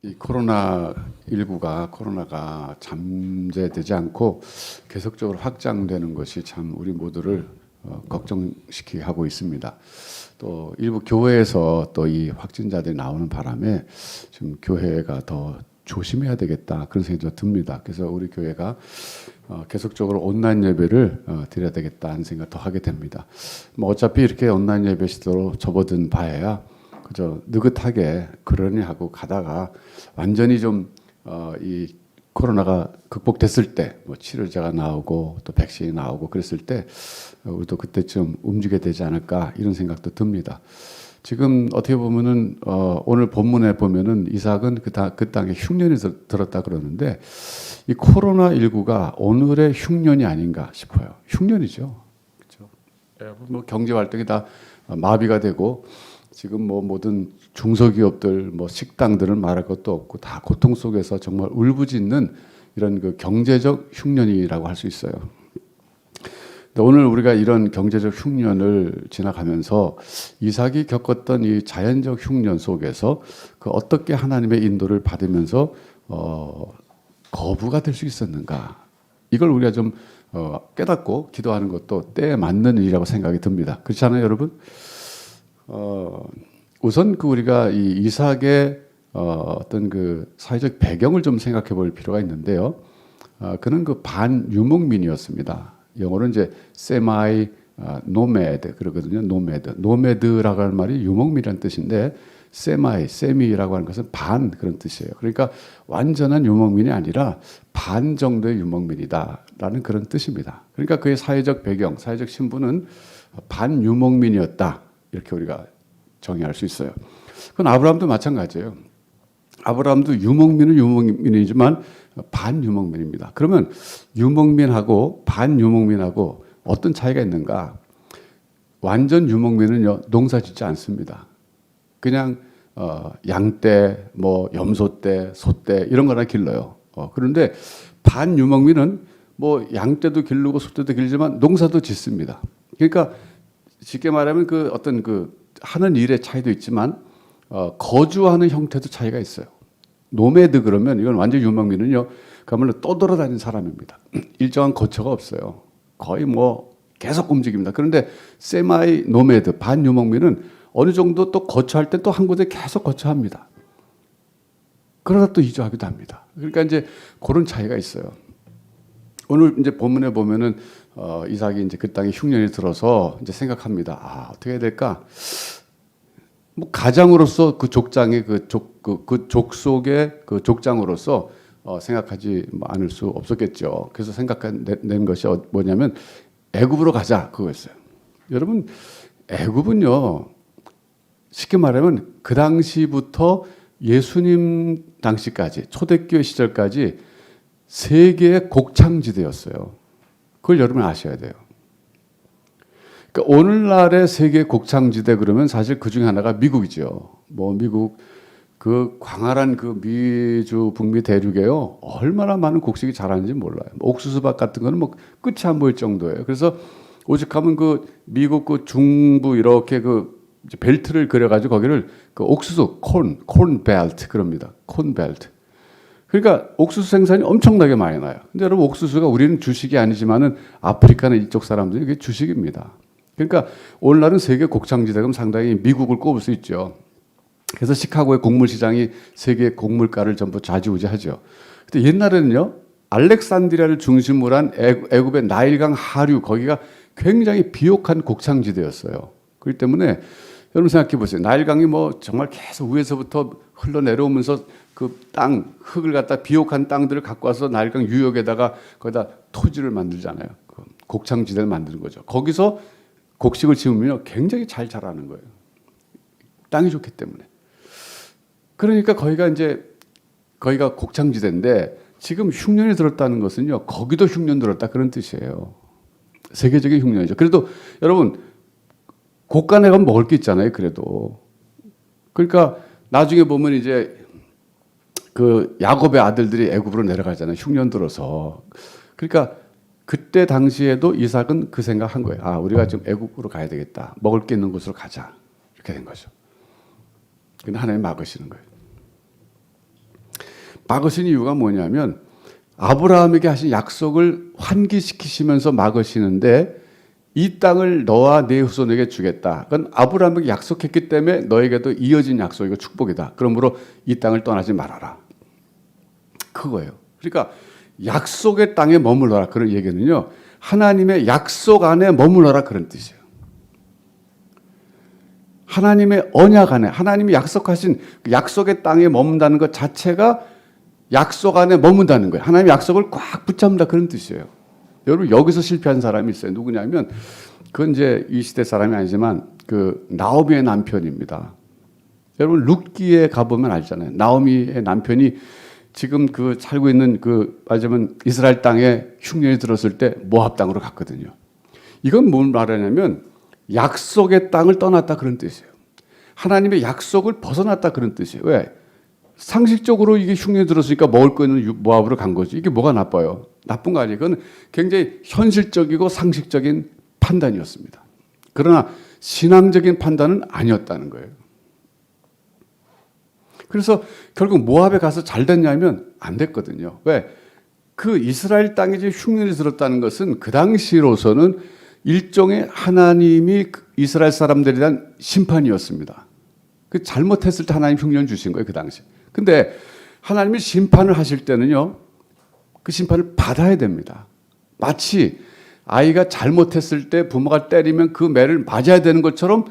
이 코로나가 잠재되지 않고 계속적으로 확장되는 것이 참 우리 모두를 걱정시키게 하고 있습니다. 또 일부 교회에서 또 이 확진자들이 나오는 바람에 지금 교회가 더 조심해야 되겠다 그런 생각이 좀 듭니다. 그래서 우리 교회가 계속적으로 온라인 예배를 드려야 되겠다는 생각 더 하게 됩니다. 뭐 어차피 이렇게 온라인 예배 시대로 접어든 바에야 그저 느긋하게 그러니 하고 가다가 완전히 좀 이 코로나가 극복됐을 때 뭐 치료제가 나오고 또 백신이 나오고 그랬을 때 우리도 그때쯤 움직여야 되지 않을까 이런 생각도 듭니다. 지금 어떻게 보면은 오늘 본문에 보면은 이삭은 그 땅에 흉년이 들었다 그러는데 이 코로나19가 오늘의 흉년이 아닌가 싶어요. 흉년이죠. 그렇죠? 뭐 경제 활동이 다 마비가 되고 지금 뭐 모든 중소기업들, 뭐 식당들은 말할 것도 없고 다 고통 속에서 정말 울부짖는 이런 그 경제적 흉년이라고 할 수 있어요. 오늘 우리가 이런 경제적 흉년을 지나가면서 이삭이 겪었던 이 자연적 흉년 속에서 그 어떻게 하나님의 인도를 받으면서 거부가 될 수 있었는가? 이걸 우리가 좀 깨닫고 기도하는 것도 때에 맞는 일이라고 생각이 듭니다. 그렇지 않아요, 여러분? 우선 그 우리가 이 이삭의 어떤 그 사회적 배경을 좀 생각해 볼 필요가 있는데요. 그는 그 반유목민이었습니다. 영어로 이제 semi nomad 그러거든요. nomad라고 하는 말이 유목민이라는 뜻인데 semi라고 하는 것은 반 그런 뜻이에요. 그러니까 완전한 유목민이 아니라 반 정도의 유목민이다라는 그런 뜻입니다. 그러니까 그의 사회적 배경, 사회적 신분은 반유목민이었다. 이렇게 우리가 정의할 수 있어요. 그건 아브라함도 마찬가지예요. 아브라함도 유목민은 유목민이지만 반유목민입니다. 그러면 유목민하고 반유목민하고 어떤 차이가 있는가? 완전 유목민은요 농사 짓지 않습니다. 그냥 양떼, 뭐 염소떼, 소떼 이런 거나 길러요. 그런데 반유목민은 뭐 양떼도 기르고 소떼도 길지만 농사도 짓습니다. 그러니까 쉽게 말하면 그 어떤 그 하는 일의 차이도 있지만 거주하는 형태도 차이가 있어요. 노매드 그러면 이건 완전 유목민은요 그야말로 떠돌아다니는 사람입니다. 일정한 거처가 없어요. 거의 뭐 계속 움직입니다. 그런데 세마이 노매드 반유목민은 어느 정도 또 거처할 때 또 한 곳에 계속 거처합니다. 그러다 또 이주하기도 합니다. 그러니까 이제 그런 차이가 있어요. 오늘 이제 본문에 보면은 이삭이 이제 그 땅에 흉년이 들어서 이제 생각합니다. 아, 어떻게 해야 될까? 뭐 가장으로서 그 족장의 그 족속의 그 족장으로서 생각하지 않을 수 없었겠죠. 그래서 생각낸 것이 뭐냐면 애굽으로 가자 그거였어요. 여러분 애굽은요 쉽게 말하면 그 당시부터 예수님 당시까지 초대교회 시절까지 세계의 곡창지대였어요. 그걸 여러분 아셔야 돼요. 그러니까 오늘날의 세계 곡창지대 그러면 사실 그 중에 하나가 미국이죠. 뭐 미국 그 광활한 그 미주 북미 대륙에요 얼마나 많은 곡식이 자라는지 몰라요. 옥수수밭 같은 거는 뭐 끝이 안 보일 정도예요. 그래서 오죽하면 그 미국 그 중부 이렇게 그 벨트를 그려가지고 거기를 그 옥수수 콘 벨트 그럽니다. 콘 벨트. 그러니까 옥수수 생산이 엄청나게 많이 나요. 근데 여러분 옥수수가 우리는 주식이 아니지만은 아프리카는 이쪽 사람들이 이게 주식입니다. 그러니까 오늘날은 세계 곡창지대금 상당히 미국을 꼽을 수 있죠. 그래서 시카고의 곡물 시장이 세계 곡물가를 전부 좌지우지하죠. 근데 옛날에는요 알렉산드리아를 중심으로 한 애굽의 나일강 하류 거기가 굉장히 비옥한 곡창지대였어요. 그렇기 때문에 여러분 생각해 보세요. 나일강이 뭐 정말 계속 위에서부터 흘러내려오면서 그 땅, 흙을 갖다 비옥한 땅들을 갖고 와서 나일강 유역에다가 거기다 토지를 만들잖아요. 그 곡창지대를 만드는 거죠. 거기서 곡식을 지으면요 굉장히 잘 자라는 거예요. 땅이 좋기 때문에. 그러니까 거기가 곡창지대인데 지금 흉년이 들었다는 것은요 거기도 흉년 들었다 그런 뜻이에요. 세계적인 흉년이죠. 그래도 여러분 곳간에 가면 먹을 게 있잖아요. 그래도 그러니까 나중에 보면 이제 그 야곱의 아들들이 애굽으로 내려가잖아요. 흉년 들어서. 그러니까 그때 당시에도 이삭은 그 생각한 거예요. 아, 우리가 지금 애굽으로 가야 되겠다. 먹을 게 있는 곳으로 가자. 이렇게 된 거죠. 근데 하나님 막으시는 거예요. 막으신 이유가 뭐냐면 아브라함에게 하신 약속을 환기시키시면서 막으시는데 이 땅을 너와 네 후손에게 주겠다. 그건 아브라함에게 약속했기 때문에 너에게도 이어진 약속이고 축복이다. 그러므로 이 땅을 떠나지 말아라. 그거예요. 그러니까 약속의 땅에 머물러라. 그런 얘기는요. 하나님의 약속 안에 머물러라. 그런 뜻이에요. 하나님의 언약 안에, 하나님이 약속하신 그 약속의 땅에 머문다는 것 자체가 약속 안에 머문다는 거예요. 하나님의 약속을 꽉 붙잡는다. 그런 뜻이에요. 여러분, 여기서 실패한 사람이 있어요. 누구냐면, 그건 이제 이 시대 사람이 아니지만, 그, 나오미의 남편입니다. 여러분, 룻기에 가보면 알잖아요. 나오미의 남편이 지금 그 살고 있는 그, 맞으면 이스라엘 땅에 흉년이 들었을 때 모압 땅으로 갔거든요. 이건 뭘 말하냐면, 약속의 땅을 떠났다. 그런 뜻이에요. 하나님의 약속을 벗어났다. 그런 뜻이에요. 왜? 상식적으로 이게 흉년이 들었으니까 먹을 거 있는 모압으로 간 거지. 이게 뭐가 나빠요? 나쁜 거 아니에요. 그건 굉장히 현실적이고 상식적인 판단이었습니다. 그러나 신앙적인 판단은 아니었다는 거예요. 그래서 결국 모압에 가서 잘 됐냐면 안 됐거든요. 왜? 그 이스라엘 땅에 이제 흉년이 들었다는 것은 그 당시로서는 일종의 하나님이 이스라엘 사람들에 대한 심판이었습니다. 그 잘못했을 때 하나님 흉년 주신 거예요. 그 당시. 근데 하나님이 심판을 하실 때는요. 그 심판을 받아야 됩니다. 마치 아이가 잘못했을 때 부모가 때리면 그 매를 맞아야 되는 것처럼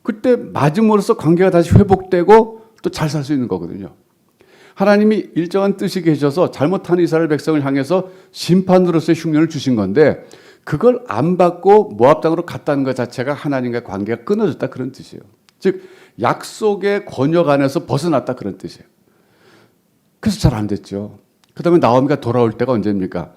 그때 맞음으로써 관계가 다시 회복되고 또 잘 살 수 있는 거거든요. 하나님이 일정한 뜻이 계셔서 잘못한 이스라엘 백성을 향해서 심판으로서의 흉년을 주신 건데 그걸 안 받고 모압 땅으로 갔다는 것 자체가 하나님과의 관계가 끊어졌다 그런 뜻이에요. 즉 약속의 권역 안에서 벗어났다 그런 뜻이에요. 그래서 잘 안 됐죠. 그 다음에 나오미가 돌아올 때가 언제입니까?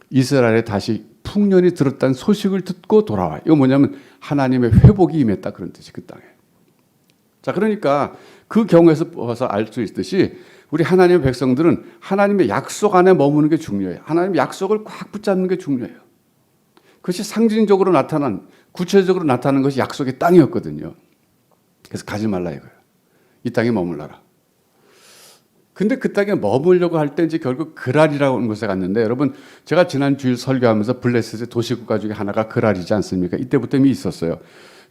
이스라엘에 다시 풍년이 들었다는 소식을 듣고 돌아와요. 이거 뭐냐면 하나님의 회복이 임했다 그런 뜻이 그 땅에. 자, 그러니까 그 경우에서 봐서 알 수 있듯이 우리 하나님의 백성들은 하나님의 약속 안에 머무는 게 중요해요. 하나님의 약속을 꽉 붙잡는 게 중요해요. 그것이 상징적으로 나타난, 구체적으로 나타나는 것이 약속의 땅이었거든요. 그래서 가지 말라 이거예요. 이 땅에 머물러라. 근데 그 땅에 머물려고 할 때 이제 결국 그랄이라고 하는 곳에 갔는데 여러분 제가 지난 주일 설교하면서 블레셋의 도시국가 중에 하나가 그랄이지 않습니까? 이때부터 이미 있었어요.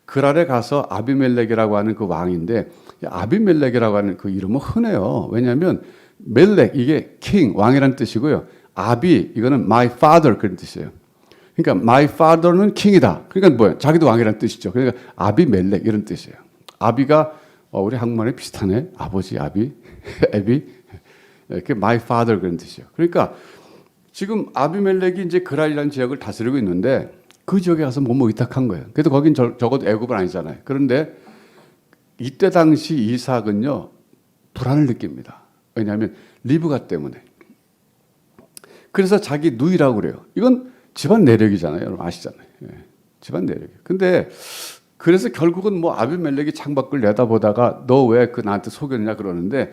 그랄에 가서 아비멜렉이라고 하는 그 왕인데 아비멜렉이라고 하는 그 이름은 흔해요. 왜냐하면 멜렉 이게 king 왕이라는 뜻이고요. 아비 이거는 my father 그런 뜻이에요. 그러니까 my father는 king 이다. 그러니까 뭐야? 자기도 왕이라는 뜻이죠. 그러니까 아비멜렉 이런 뜻이에요. 아비가 우리 한국말에 비슷하네. 아버지 아비, 애비. 이렇게 my father 그런 뜻이에요. 그러니까 지금 아비멜렉이 이제 그랄이라는 지역을 다스리고 있는데 그 지역에 가서 몸을 위탁한 거예요. 그래도 거긴 적어도 애굽은 아니잖아요. 그런데 이때 당시 이삭은요 불안을 느낍니다. 왜냐하면 리브가 때문에. 그래서 자기 누이라고 그래요. 이건 집안 내력이잖아요. 여러분 아시잖아요. 예, 집안 내력. 근데 그래서 결국은 뭐 아비멜렉이 창밖을 내다보다가 너 왜 그 나한테 속였냐 그러는데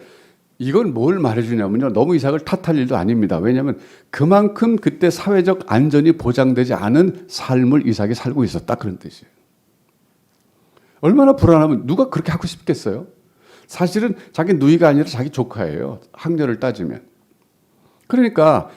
이건 뭘 말해주냐면요. 너무 이삭을 탓할 일도 아닙니다. 왜냐하면 그만큼 그때 사회적 안전이 보장되지 않은 삶을 이삭이 살고 있었다. 그런 뜻이에요. 얼마나 불안하면 누가 그렇게 하고 싶겠어요? 사실은 자기 누이가 아니라 자기 조카예요. 학렬을 따지면. 그러니까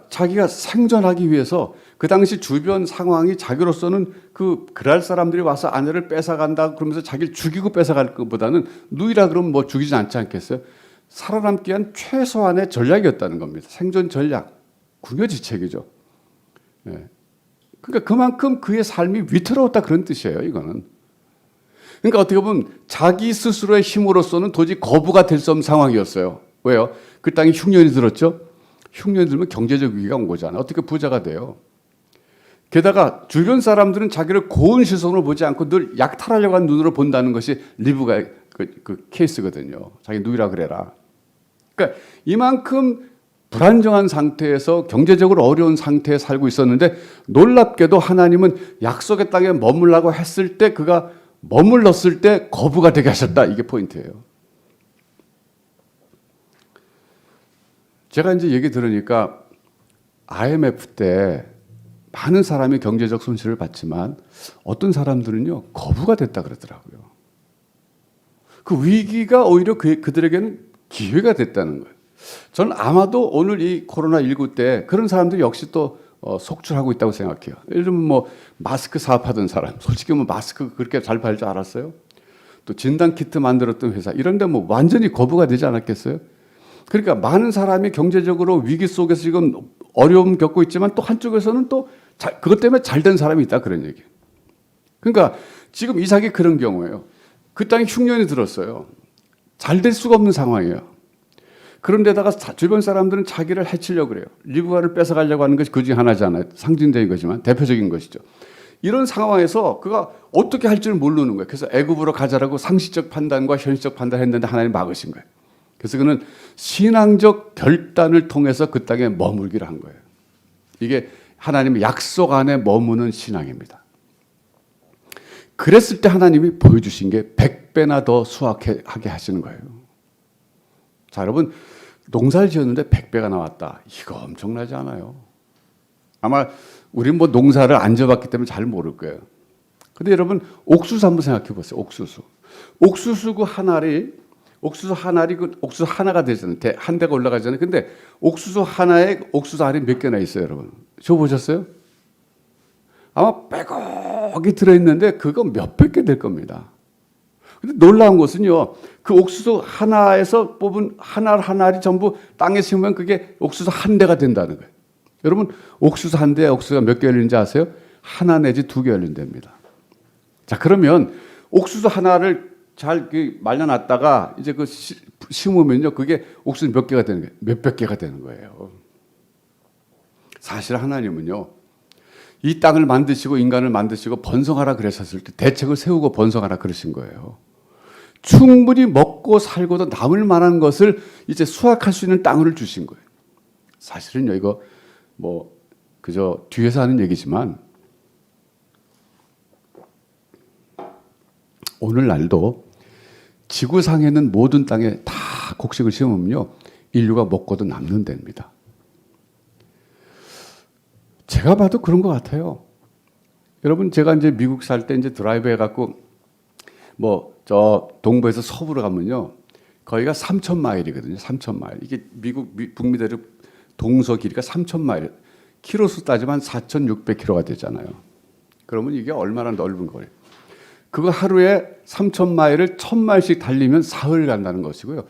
자기가 생존하기 위해서 그 당시 주변 상황이 자기로서는 그 그랄 사람들이 와서 아내를 뺏어간다 그러면서 자기를 죽이고 뺏어갈 것보다는 누이라 그러면 뭐 죽이지 않지 않겠어요? 살아남기 위한 최소한의 전략이었다는 겁니다. 생존 전략, 궁여지책이죠. 예. 그러니까 그만큼 그의 삶이 위태로웠다 그런 뜻이에요. 이거는. 그러니까 어떻게 보면 자기 스스로의 힘으로서는 도저히 거부가 될 수 없는 상황이었어요. 왜요? 그 땅에 흉년이 들었죠. 흉년이 들면 경제적 위기가 온 거잖아요. 어떻게 부자가 돼요? 게다가 주변 사람들은 자기를 고운 시선으로 보지 않고 늘 약탈하려고 하는 눈으로 본다는 것이 리브가의 그 케이스거든요. 자기 누이라 그래라. 그러니까 이만큼 불안정한 상태에서 경제적으로 어려운 상태에 살고 있었는데 놀랍게도 하나님은 약속의 땅에 머물라고 했을 때 그가 머물렀을 때 거부가 되게 하셨다. 이게 포인트예요. 제가 이제 얘기 들으니까 IMF 때 많은 사람이 경제적 손실을 봤지만 어떤 사람들은요 거부가 됐다 그러더라고요. 그 위기가 오히려 그들에게는 기회가 됐다는 거예요. 저는 아마도 오늘 이 코로나19 때 그런 사람들 역시 또 속출하고 있다고 생각해요. 예를 들면 뭐 마스크 사업하던 사람, 솔직히 뭐 마스크 그렇게 잘 팔 줄 알았어요? 또 진단 키트 만들었던 회사 이런 데 뭐 완전히 거부가 되지 않았겠어요? 그러니까 많은 사람이 경제적으로 위기 속에서 지금 어려움 겪고 있지만 또 한쪽에서는 또 그것 때문에 잘 된 사람이 있다 그런 얘기예요. 그러니까 지금 이삭이 그런 경우예요. 그 땅에 흉년이 들었어요. 잘 될 수가 없는 상황이에요. 그런데다가 주변 사람들은 자기를 해치려고 그래요. 리브가를 뺏어가려고 하는 것이 그 중에 하나잖아요. 상징적인 거지만 대표적인 것이죠. 이런 상황에서 그가 어떻게 할지를 모르는 거예요. 그래서 애굽으로 가자라고 상식적 판단과 현실적 판단을 했는데 하나님 막으신 거예요. 그래서 그는 신앙적 결단을 통해서 그 땅에 머물기를 한 거예요. 이게 하나님의 약속 안에 머무는 신앙입니다. 그랬을 때 하나님이 보여주신 게 100배나 더 수확하게 하시는 거예요. 자, 여러분, 농사를 지었는데 100배가 나왔다. 이거 엄청나지 않아요? 아마 우린 뭐 농사를 안 지어봤기 때문에 잘 모를 거예요. 근데 여러분, 옥수수 한번 생각해 보세요. 옥수수. 옥수수 하나가 되잖아요. 한 대가 올라가잖아요. 근데 옥수수 하나에 옥수수 알이 몇 개나 있어요, 여러분? 저 보셨어요? 아마 빼곡이 들어있는데 그거 몇백 개 될 겁니다. 근데 놀라운 것은요, 그 옥수수 하나에서 뽑은 하나하나를 전부 땅에 심으면 그게 옥수수 한 대가 된다는 거예요. 여러분, 옥수수 한 대에 옥수수가 몇 개 열리는지 아세요? 하나 내지 두 개 열린답니다. 자, 그러면 옥수수 하나를 잘 말려놨다가 이제 그 심으면요, 그게 옥수수 몇 개가 되는 거예요? 몇백 개가 되는 거예요. 사실 하나님은요, 이 땅을 만드시고 인간을 만드시고 번성하라 그러셨을 때 대책을 세우고 번성하라 그러신 거예요. 충분히 먹고 살고도 남을 만한 것을 이제 수확할 수 있는 땅을 주신 거예요. 사실은요, 이거 뭐 그저 뒤에서 하는 얘기지만 오늘날도 지구상에 있는 모든 땅에 다 곡식을 심으면요, 인류가 먹고도 남는 데입니다. 제가 봐도 그런 것 같아요. 여러분, 제가 이제 미국 살 때 이제 드라이브 해갖고 뭐 저 동부에서 서부로 가면요, 거기가 3,000마일이거든요. 3,000마일. 이게 미국 북미 대륙 동서 길이가 3,000마일. 키로수 따지면 4,600km가 되잖아요. 그러면 이게 얼마나 넓은 거예요? 그거 하루에 3,000마일을 1,000마일씩 달리면 사흘 간다는 것이고요.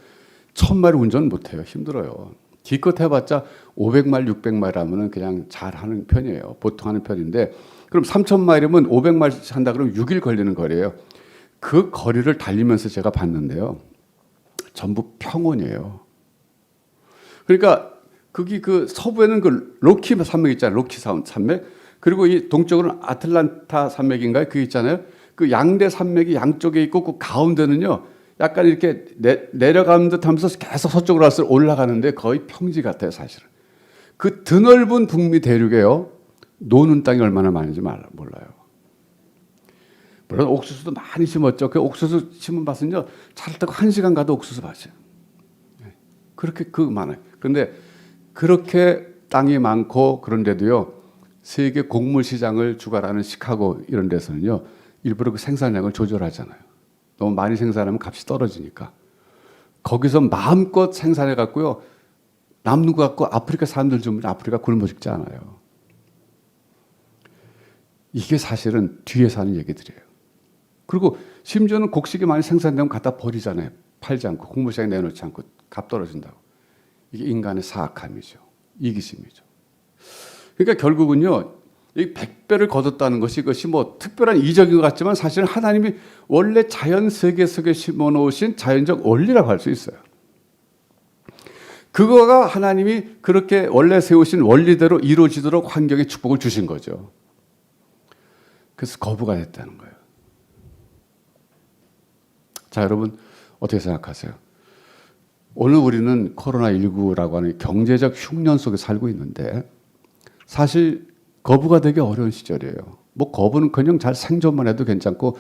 1,000마일 운전 못해요. 힘들어요. 기껏 해봤자 500마일, 600마일 하면은 그냥 잘하는 편이에요. 보통 하는 편인데, 그럼 3,000마일이면 500마일씩 한다 그러면 6일 걸리는 거리예요. 그 거리를 달리면서 제가 봤는데요, 전부 평원이에요. 그러니까 거기 그 서부에는 그 로키 산맥 있잖아요. 로키 산맥. 그리고 이 동쪽으로는 아틀란타 산맥인가요? 그게 있잖아요. 그 양대 산맥이 양쪽에 있고 그 가운데는요, 약간 이렇게 내려가는 듯 하면서 계속 서쪽으로 올라가는데 거의 평지 같아요, 사실은. 그 드넓은 북미 대륙에요, 노는 땅이 얼마나 많은지 몰라요. 물론 옥수수도 많이 심었죠. 그 옥수수 심은 밭은요, 차를 타고 1시간 가도 옥수수 밭이에요. 그렇게 많아요. 그런데 그렇게 땅이 많고 그런데도요, 세계 곡물 시장을 주관하는 시카고 이런 데서는요, 일부러 그 생산량을 조절하잖아요. 너무 많이 생산하면 값이 떨어지니까. 거기서 마음껏 생산해 갖고요, 남는 것 갖고 아프리카 사람들 주면 아프리카 굶어 죽지 않아요. 이게 사실은 뒤에서 하는 얘기들이에요. 그리고 심지어는 곡식이 많이 생산되면 갖다 버리잖아요. 팔지 않고 곡물시장에 내놓지 않고 값 떨어진다고. 이게 인간의 사악함이죠. 이기심이죠. 그러니까 결국은요, 이 100배를 거뒀다는 것이, 이것이 뭐 특별한 이적인 것 같지만 사실은 하나님이 원래 자연 세계 속에 심어놓으신 자연적 원리라고 할 수 있어요. 그거가 하나님이 그렇게 원래 세우신 원리대로 이루어지도록 환경에 축복을 주신 거죠. 그래서 거부가 됐다는 거예요. 자, 여러분, 어떻게 생각하세요? 오늘 우리는 코로나19라고 하는 경제적 흉년 속에 살고 있는데, 사실 거부가 되기 어려운 시절이에요. 뭐 거부는커녕 잘 생존만 해도 괜찮고,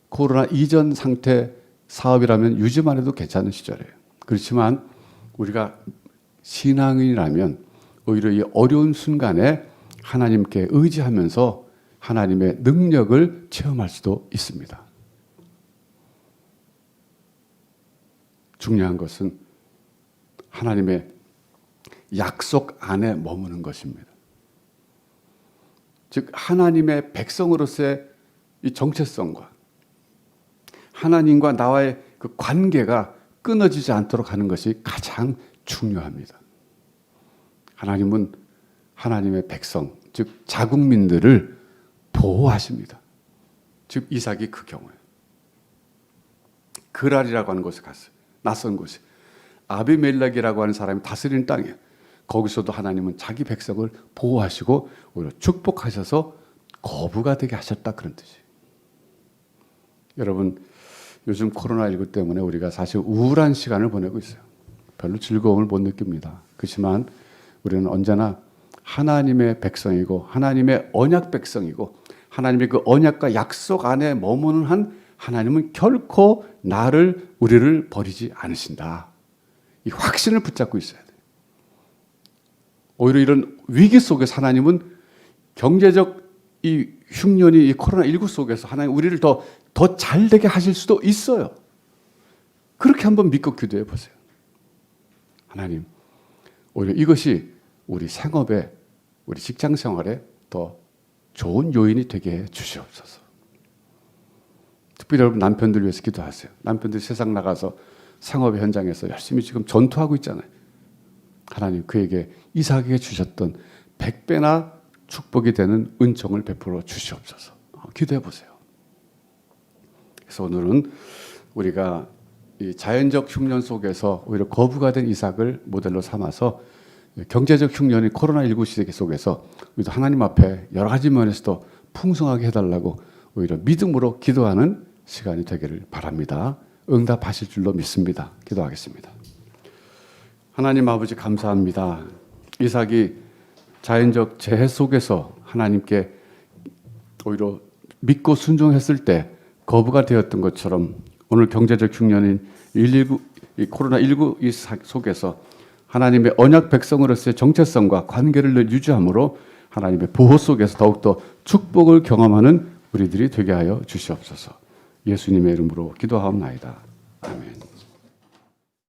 코로나 이전 상태 사업이라면 유지만 해도 괜찮은 시절이에요. 그렇지만 우리가 신앙인이라면 오히려 이 어려운 순간에 하나님께 의지하면서 하나님의 능력을 체험할 수도 있습니다. 중요한 것은 하나님의 약속 안에 머무는 것입니다. 즉 하나님의 백성으로서의 이 정체성과 하나님과 나와의 그 관계가 끊어지지 않도록 하는 것이 가장 중요합니다. 하나님은 하나님의 백성, 즉 자국민들을 보호하십니다. 즉 이삭이 그 경우에 그랄이라고 하는 곳에 갔어요. 낯선 곳에 아비멜렉이라고 하는 사람이 다스리는 땅이에요. 거기서도 하나님은 자기 백성을 보호하시고 오히려 축복하셔서 거부가 되게 하셨다, 그런 뜻이에요. 여러분, 요즘 코로나19 때문에 우리가 사실 우울한 시간을 보내고 있어요. 별로 즐거움을 못 느낍니다. 그렇지만 우리는 언제나 하나님의 백성이고 하나님의 언약 백성이고 하나님의 그 언약과 약속 안에 머무는 한 하나님은 결코 우리를 버리지 않으신다. 이 확신을 붙잡고 있어야 돼요. 오히려 이런 위기 속에서 하나님은 경제적 이 흉년이 이 코로나19 속에서 하나님 우리를 더 잘 되게 하실 수도 있어요. 그렇게 한번 믿고 기도해 보세요. 하나님, 오히려 이것이 우리 생업에, 우리 직장 생활에 더 좋은 요인이 되게 해 주시옵소서. 특별히 여러분 남편들 위해서 기도하세요. 남편들 세상 나가서 생업의 현장에서 열심히 지금 전투하고 있잖아요. 하나님 그에게 이삭에게 주셨던 100배나 축복이 되는 은총을 베풀어 주시옵소서. 기도해 보세요. 그래서 오늘은 우리가 이 자연적 흉년 속에서 오히려 거부가 된 이삭을 모델로 삼아서 경제적 흉년이 코로나19 시대 속에서 우리도 하나님 앞에 여러 가지 면에서도 풍성하게 해달라고 오히려 믿음으로 기도하는 시간이 되기를 바랍니다. 응답하실 줄로 믿습니다. 기도하겠습니다. 하나님 아버지 감사합니다. 이삭이 자연적 재해 속에서 하나님께 오히려 믿고 순종했을 때 거부가 되었던 것처럼 오늘 경제적 흉년인 코로나19 이 속에서 하나님의 언약 백성으로서의 정체성과 관계를 늘 유지함으로 하나님의 보호 속에서 더욱더 축복을 경험하는 우리들이 되게 하여 주시옵소서. 예수님의 이름으로 기도하옵나이다. 아멘.